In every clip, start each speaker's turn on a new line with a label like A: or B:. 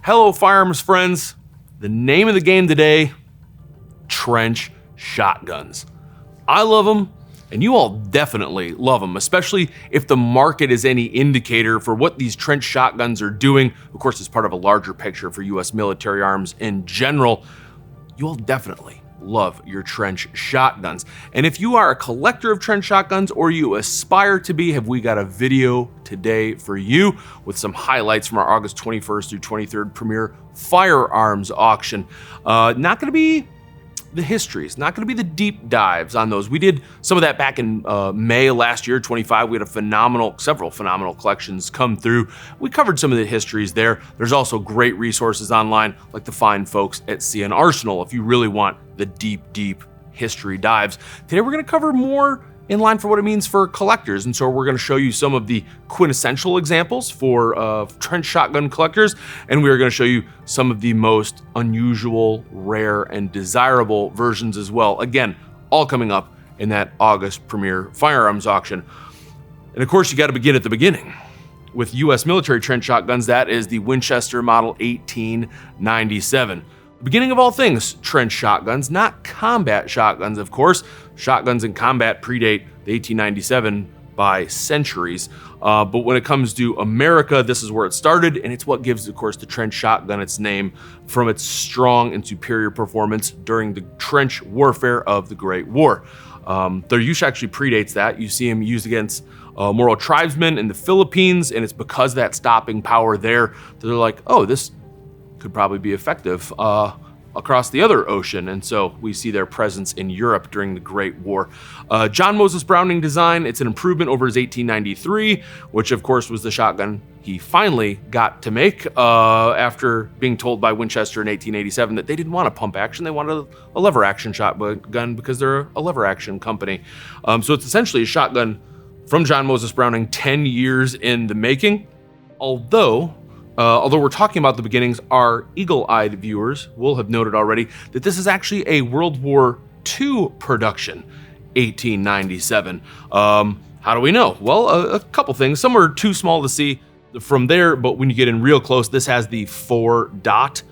A: Hello, firearms friends. The name of the game today, trench shotguns. I love them, and you all definitely love them, especially if the market is any indicator for what these trench shotguns are doing. Of course, it's part of a larger picture for US military arms in general. You all definitely love your trench shotguns. And if you are a collector of trench shotguns or you aspire to be, have we got a video today for you with some highlights from our August 21st through 23rd premier firearms auction. Not gonna be the histories, not gonna be the deep dives on those. We did some of that back in May of last year, 25. We had several phenomenal collections come through. We covered some of the histories there. There's also great resources online, like the fine folks at CN Arsenal, if you really want the deep history dives. Today we're gonna cover more in line for what it means for collectors. And so we're gonna show you some of the quintessential examples for trench shotgun collectors. And we are gonna show you some of the most unusual, rare, and desirable versions as well. Again, all coming up in that August premier firearms auction. And of course, you gotta begin at the beginning. With US military trench shotguns, that is the Winchester Model 1897. The beginning of all things trench shotguns, not combat shotguns, of course. Shotguns in combat predate the 1897 by centuries. But when it comes to America, this is where it started, and it's what gives, of course, the trench shotgun its name from its strong and superior performance during the trench warfare of the Great War. Their use actually predates that. You see them used against Moro tribesmen in the Philippines, and it's because of that stopping power there that they're like, oh, this could probably be effective across the other ocean. And so we see their presence in Europe during the Great War. John Moses Browning design, it's an improvement over his 1893, which of course was the shotgun he finally got to make after being told by Winchester in 1887 that they didn't want a pump action, they wanted a lever action shotgun because they're a lever action company. So it's essentially a shotgun from John Moses Browning 10 years in the making. Although we're talking about the beginnings, our eagle-eyed viewers will have noted already that this is actually a World War II production, 1897. How do we know? Well, a couple things. Some are too small to see from there, but when you get in real close, this has the 4-dot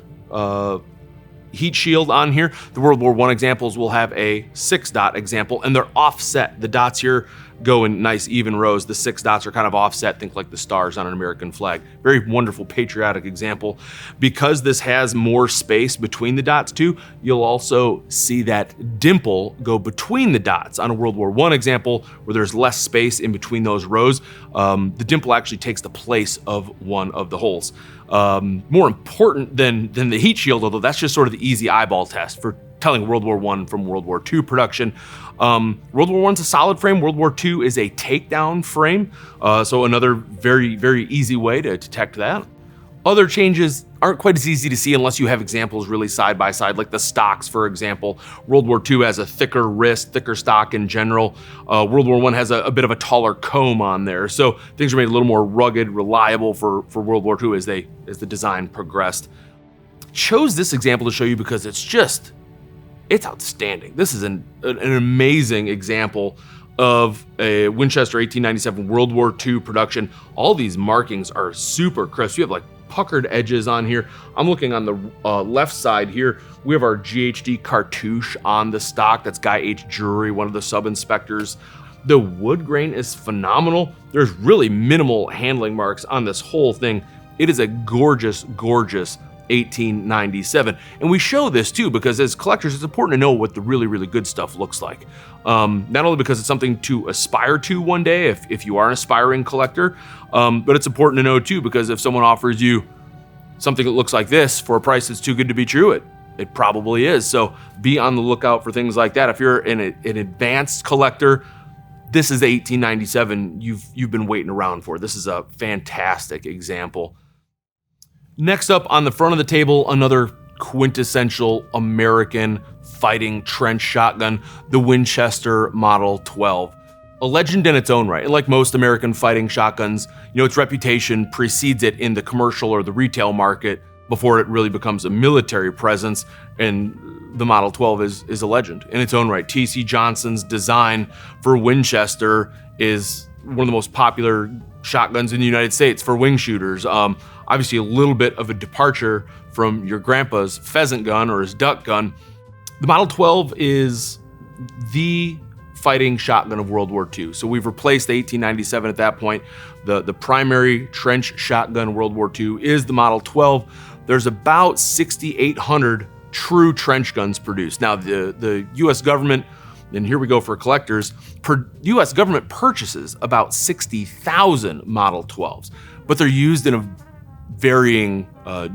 A: heat shield on here. The World War I examples will have a 6-dot example, and they're offset. The dots here go in nice even rows. The 6 dots are kind of offset, think like the stars on an American flag. Very wonderful patriotic example. Because this has more space between the dots too, you'll also see that dimple go between the dots. On a World War I example, where there's less space in between those rows, the dimple actually takes the place of one of the holes. More important than the heat shield, although that's just sort of the easy eyeball test for telling World War I from World War II production. World War I's a solid frame. World War II is a takedown frame. So another very easy way to detect that. Other changes aren't quite as easy to see unless you have examples really side by side, like the stocks, for example. World War II has a thicker wrist, thicker stock in general. World War I has a bit of a taller comb on there. So things are made a little more rugged, reliable for World War II as the design progressed. Chose this example to show you because it's outstanding. This is an amazing example of a Winchester 1897 World War II production. All these markings are super crisp. You have like puckered edges on here. I'm looking on the left side here. We have our GHD cartouche on the stock. That's Guy H. Drury, one of the sub-inspectors. The wood grain is phenomenal. There's really minimal handling marks on this whole thing. It is a gorgeous 1897. And we show this too because as collectors, it's important to know what the really good stuff looks like. Not only because it's something to aspire to one day if you are an aspiring collector, but it's important to know too because if someone offers you something that looks like this for a price that's too good to be true, it probably is. So be on the lookout for things like that. If you're an advanced collector, this is the 1897 you've been waiting around for. This is a fantastic example. Next up on the front of the table, another quintessential American fighting trench shotgun, the Winchester Model 12. A legend in its own right, and like most American fighting shotguns, its reputation precedes it in the commercial or the retail market before it really becomes a military presence, and the Model 12 is a legend in its own right. T.C. Johnson's design for Winchester is one of the most popular shotguns in the United States for wing shooters. Obviously a little bit of a departure from your grandpa's pheasant gun or his duck gun. The Model 12 is the fighting shotgun of World War II. So we've replaced the 1897 at that point. The primary trench shotgun World War II is the Model 12. There's about 6,800 true trench guns produced. Now the US government, and here we go for collectors, US government purchases about 60,000 Model 12s, but they're used in a varying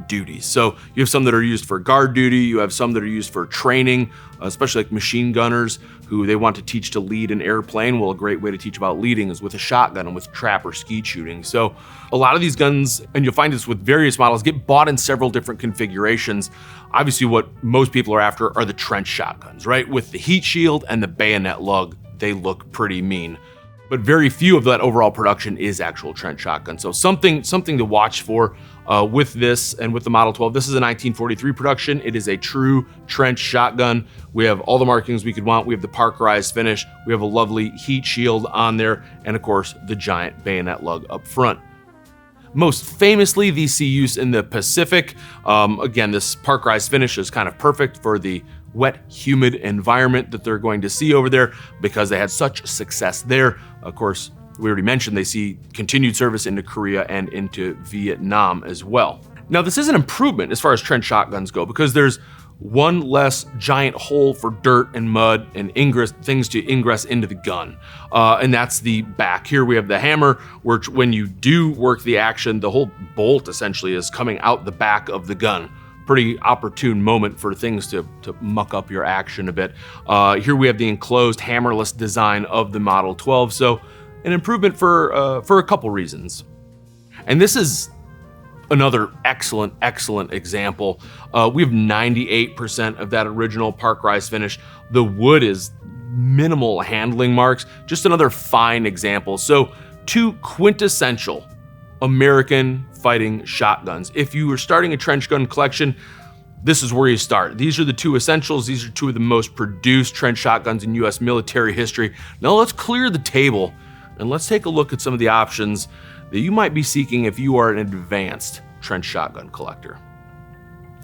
A: duties. So you have some that are used for guard duty, you have some that are used for training, especially like machine gunners who they want to teach to lead an airplane. Well, a great way to teach about leading is with a shotgun and with trap or skeet shooting. So a lot of these guns, and you'll find this with various models, get bought in several different configurations. Obviously what most people are after are the trench shotguns, right? With the heat shield and the bayonet lug, they look pretty mean. But very few of that overall production is actual trench shotgun. So something to watch for with this and with the Model 12. This is a 1943 production. It is a true trench shotgun. We have all the markings we could want. We have the parkerized finish. We have a lovely heat shield on there. And of course, the giant bayonet lug up front. Most famously, these see use in the Pacific. Again, this parkerized finish is kind of perfect for the wet, humid environment that they're going to see over there because they had such success there. Of course, we already mentioned they see continued service into Korea and into Vietnam as well. Now, this is an improvement as far as trench shotguns go because there's one less giant hole for dirt and mud and things to ingress into the gun. And that's the back. Here we have the hammer, which when you do work the action, the whole bolt essentially is coming out the back of the gun. Pretty opportune moment for things to muck up your action a bit. Here we have the enclosed hammerless design of the Model 12. So an improvement for a couple reasons. And this is another excellent example. We have 98% of that original parkerized finish. The wood is minimal handling marks, just another fine example. So two quintessential American fighting shotguns. If you were starting a trench gun collection, this is where you start. These are the two essentials. These are two of the most produced trench shotguns in US military history. Now let's clear the table and let's take a look at some of the options that you might be seeking if you are an advanced trench shotgun collector.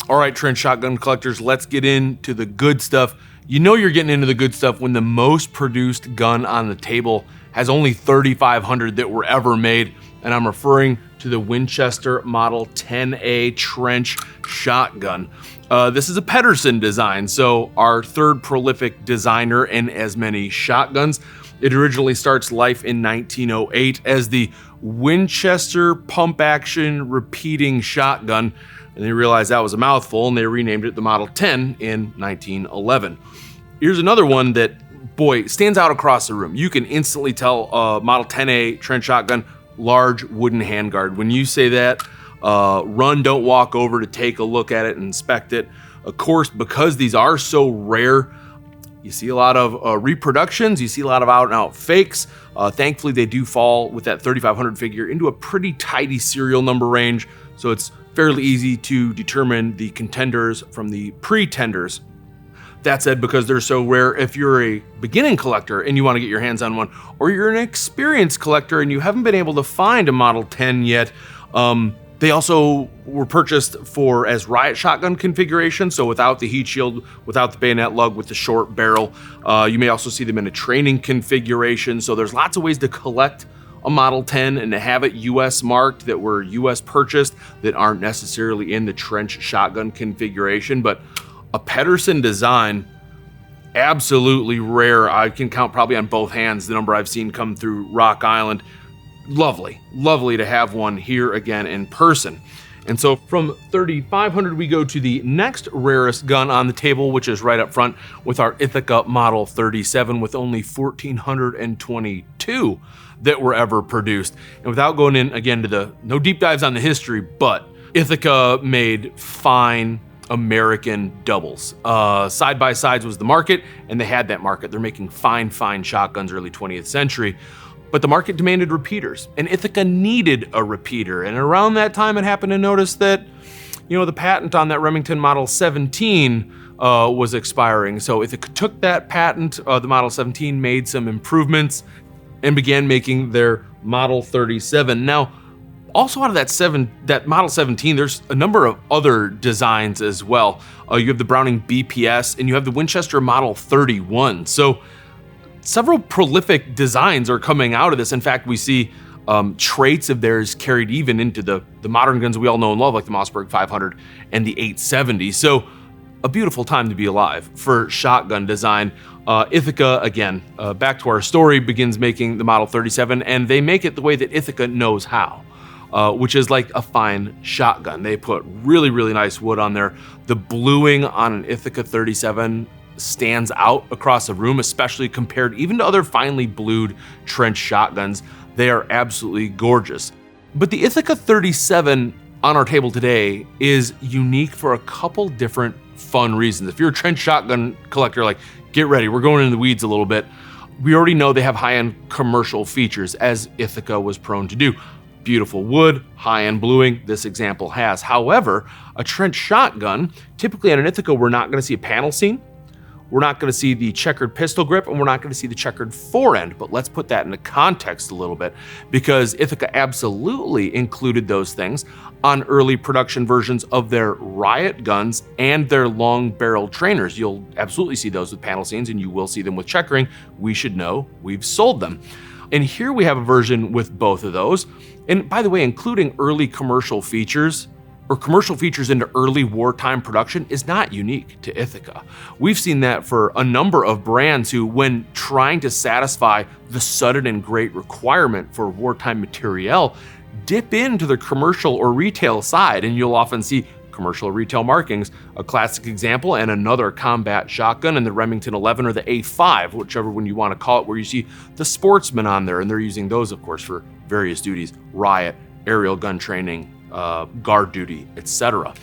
A: All right, trench shotgun collectors, let's get into the good stuff. You know you're getting into the good stuff when the most produced gun on the table has only 3,500 that were ever made, and I'm referring to the Winchester Model 10A trench shotgun. This is a Pedersen design, so our third prolific designer in as many shotguns. It originally starts life in 1908 as the Winchester pump-action repeating shotgun, and they realized that was a mouthful, and they renamed it the Model 10 in 1911. Here's another one that, boy, stands out across the room. You can instantly tell Model 10A trench shotgun, large wooden handguard. When you say that, run, don't walk over to take a look at it and inspect it. Of course, because these are so rare, you see a lot of reproductions, you see a lot of out-and-out fakes. Thankfully, they do fall with that 3,500 figure into a pretty tidy serial number range, so it's fairly easy to determine the contenders from the pretenders. That said, because they're so rare, if you're a beginning collector and you want to get your hands on one, or you're an experienced collector and you haven't been able to find a Model 10 yet, they also were purchased for as riot shotgun configuration, so without the heat shield, without the bayonet lug, with the short barrel. You may also see them in a training configuration, so there's lots of ways to collect a Model 10 and to have it US marked, that were US purchased, that aren't necessarily in the trench shotgun configuration. But a Pedersen design, absolutely rare. I can count probably on both hands the number I've seen come through Rock Island. Lovely to have one here again in person. And so from 3,500, we go to the next rarest gun on the table, which is right up front with our Ithaca Model 37, with only 1,422 that were ever produced. And without going in again to no deep dives on the history, but Ithaca made fine American doubles. Side by sides was the market, and they had that market. They're making fine shotguns early 20th century. But the market demanded repeaters, and Ithaca needed a repeater. And around that time, it happened to notice that, the patent on that Remington Model 17 was expiring. So Ithaca took that patent, the Model 17, made some improvements, and began making their Model 37. Now, also out of that Model 17, there's a number of other designs as well. You have the Browning BPS and you have the Winchester Model 31. So several prolific designs are coming out of this. In fact, we see traits of theirs carried even into the modern guns we all know and love, like the Mossberg 500 and the 870. So a beautiful time to be alive for shotgun design. Ithaca, again, back to our story, begins making the Model 37, and they make it the way that Ithaca knows how, which is like a fine shotgun. They put really, really nice wood on there. The bluing on an Ithaca 37 stands out across the room, especially compared even to other finely blued trench shotguns. They are absolutely gorgeous. But the Ithaca 37 on our table today is unique for a couple different fun reasons. If you're a trench shotgun collector, like, get ready, we're going into the weeds a little bit. We already know they have high-end commercial features, as Ithaca was prone to do. Beautiful wood, high-end bluing, this example has. However, a trench shotgun, typically on an Ithaca, we're not gonna see a panel scene, we're not gonna see the checkered pistol grip, and we're not gonna see the checkered forend. But let's put that into context a little bit, because Ithaca absolutely included those things on early production versions of their riot guns and their long barrel trainers. You'll absolutely see those with panel scenes, and you will see them with checkering. We should know we've sold them. And here we have a version with both of those. And by the way, including early commercial features or commercial features into early wartime production is not unique to Ithaca. We've seen that for a number of brands who, when trying to satisfy the sudden and great requirement for wartime materiel, dip into the commercial or retail side, and you'll often see commercial or retail markings. A classic example, and another combat shotgun in the Remington 11 or the A5, whichever one you want to call it, where you see the Sportsman on there, and they're using those, of course, for various duties: riot, aerial gun training, guard duty, etc.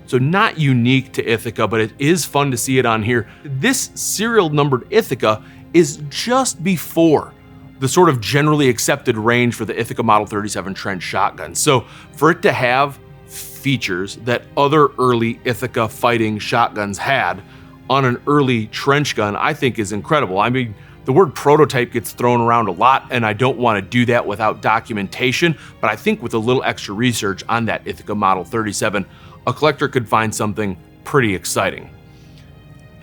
A: So not unique to Ithaca, but it is fun to see it on here. This serial numbered Ithaca is just before the sort of generally accepted range for the Ithaca Model 37 trench shotgun. So for it to have features that other early Ithaca fighting shotguns had on an early trench gun, I think is incredible. I mean, the word prototype gets thrown around a lot, and I don't want to do that without documentation, but I think with a little extra research on that Ithaca Model 37, a collector could find something pretty exciting.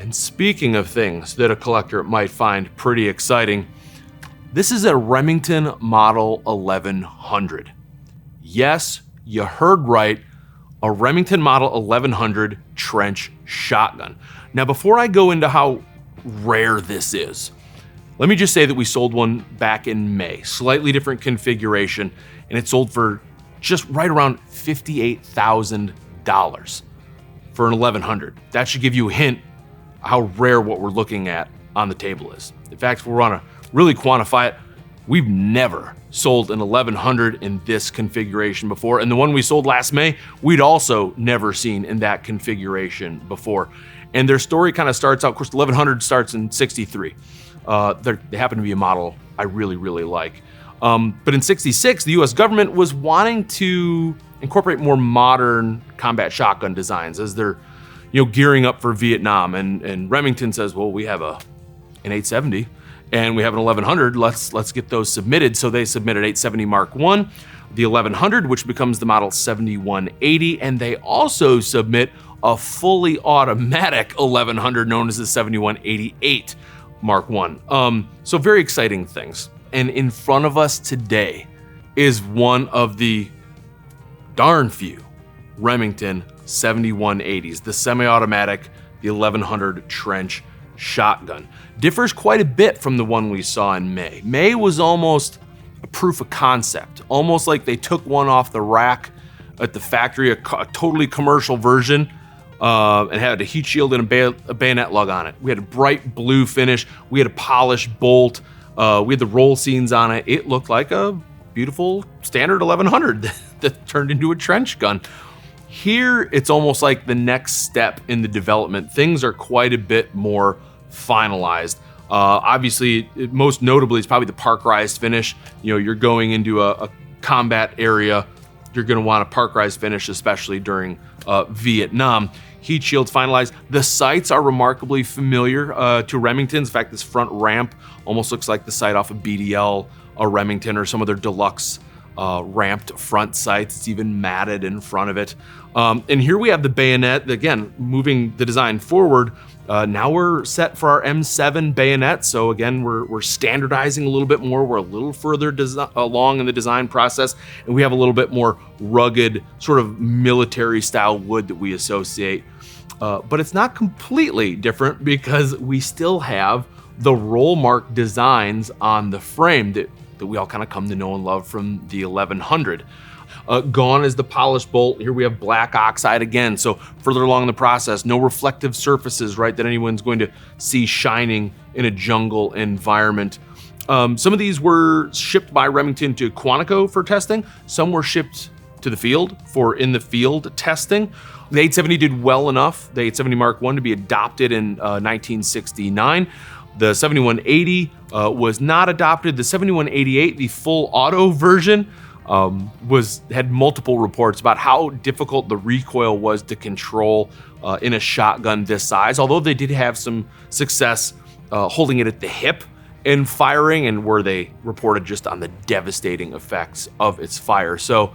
A: And speaking of things that a collector might find pretty exciting, this is a Remington Model 1100. Yes, you heard right, a Remington Model 1100 trench shotgun. Now, before I go into how rare this is, let me just say that we sold one back in May, slightly different configuration, and it sold for just right around $58,000 for an 1100. That should give you a hint how rare what we're looking at on the table is. In fact, if we want to really quantify it, we've never sold an 1100 in this configuration before, and the one we sold last May, we'd also never seen in that configuration before. And their story kind of starts out, of course, the 1100 starts in '63. They happen to be a model I really, really like. But in '66, the US government was wanting to incorporate more modern combat shotgun designs as they're gearing up for Vietnam. And Remington says, well, we have an 870 and we have an 1100, let's get those submitted. So they submitted 870 Mark I, the 1100, which becomes the Model 7180, and they also submit a fully automatic 1100 known as the 7188 Mark I. So very exciting things. And in front of us today is one of the darn few Remington 7180s, the semi-automatic, the 1100 trench shotgun. Differs quite a bit from the one we saw in May. May was almost a proof of concept, almost like they took one off the rack at the factory, a totally commercial version, and had a heat shield and a bayonet lug on it. We had a bright blue finish. We had a polished bolt. We had the roll scenes on it. It looked like a beautiful standard 1100 that turned into a trench gun. Here, it's almost like the next step in the development. Things are quite a bit more finalized. Obviously, most notably, it's probably the parkerized finish. You're going into a combat area. You're going to want a parkerized finish, especially during Vietnam. Heat shields finalized. The sights are remarkably familiar to Remington's. In fact, this front ramp almost looks like the sight off a BDL a Remington or some of their deluxe ramped front sights. It's even matted in front of it. And here we have the bayonet, again, moving the design forward. Now we're set for our M7 bayonet. So again, we're standardizing a little bit more. We're a little further along in the design process, and we have a little bit more rugged, sort of military style wood that we associate. But it's not completely different because we still have the roll mark designs on the frame that we all kind of come to know and love from the 1100. Gone is the polished bolt. Here we have black oxide again. So further along in the process, no reflective surfaces, right, that anyone's going to see shining in a jungle environment. Some of these were shipped by Remington to Quantico for testing. Some were shipped to the field for in the field testing. The 870 did well enough, the 870 Mark I, to be adopted in 1969. The 7180 was not adopted. The 7188, the full auto version, had multiple reports about how difficult the recoil was to control in a shotgun this size, although they did have some success holding it at the hip and firing, and where they reported just on the devastating effects of its fire. So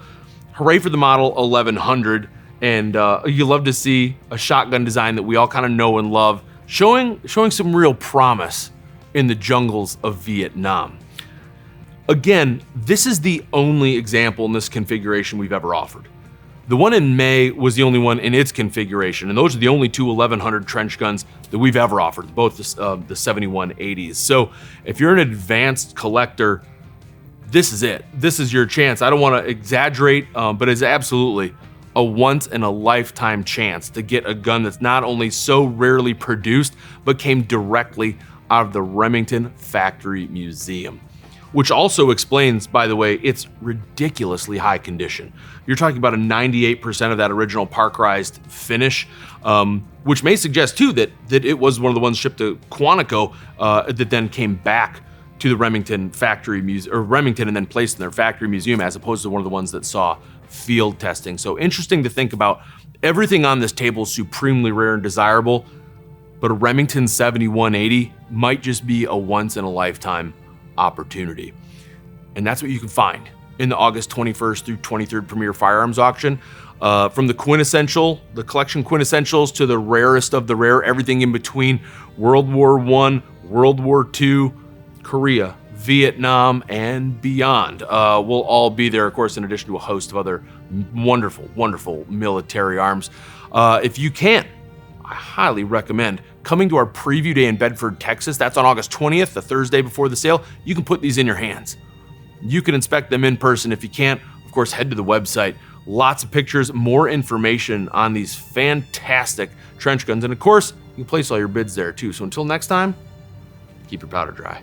A: hooray for the model 1100, and you love to see a shotgun design that we all kind of know and love showing some real promise in the jungles of Vietnam. Again, this is the only example in this configuration we've ever offered. The one in May was the only one in its configuration, and those are the only two 1100 trench guns that we've ever offered, both the 7180s. So if you're an advanced collector, this is it. This is your chance. I don't want to exaggerate, but it's absolutely a once in a lifetime chance to get a gun that's not only so rarely produced, but came directly out of the Remington Factory Museum. Which also explains, by the way, its ridiculously high condition. You're talking about a 98% of that original parkerized finish, which may suggest too that it was one of the ones shipped to Quantico that then came back to the Remington Factory Museum, or Remington, and then placed in their factory museum, as opposed to one of the ones that saw field testing. So interesting to think about. Everything on this table is supremely rare and desirable, but a Remington 7180 might just be a once in a lifetime opportunity. And that's what you can find in the August 21st through 23rd Premier Firearms Auction. From the collection quintessentials to the rarest of the rare, everything in between, World War I, World War II, Korea, Vietnam, and beyond will all be there, of course, in addition to a host of other wonderful, wonderful military arms. If you can, I highly recommend coming to our preview day in Bedford, Texas. That's on August 20th, the Thursday before the sale. You can put these in your hands. You can inspect them in person. If you can't, of course, head to the website. Lots of pictures, more information on these fantastic trench guns. And of course, you can place all your bids there too. So until next time, keep your powder dry.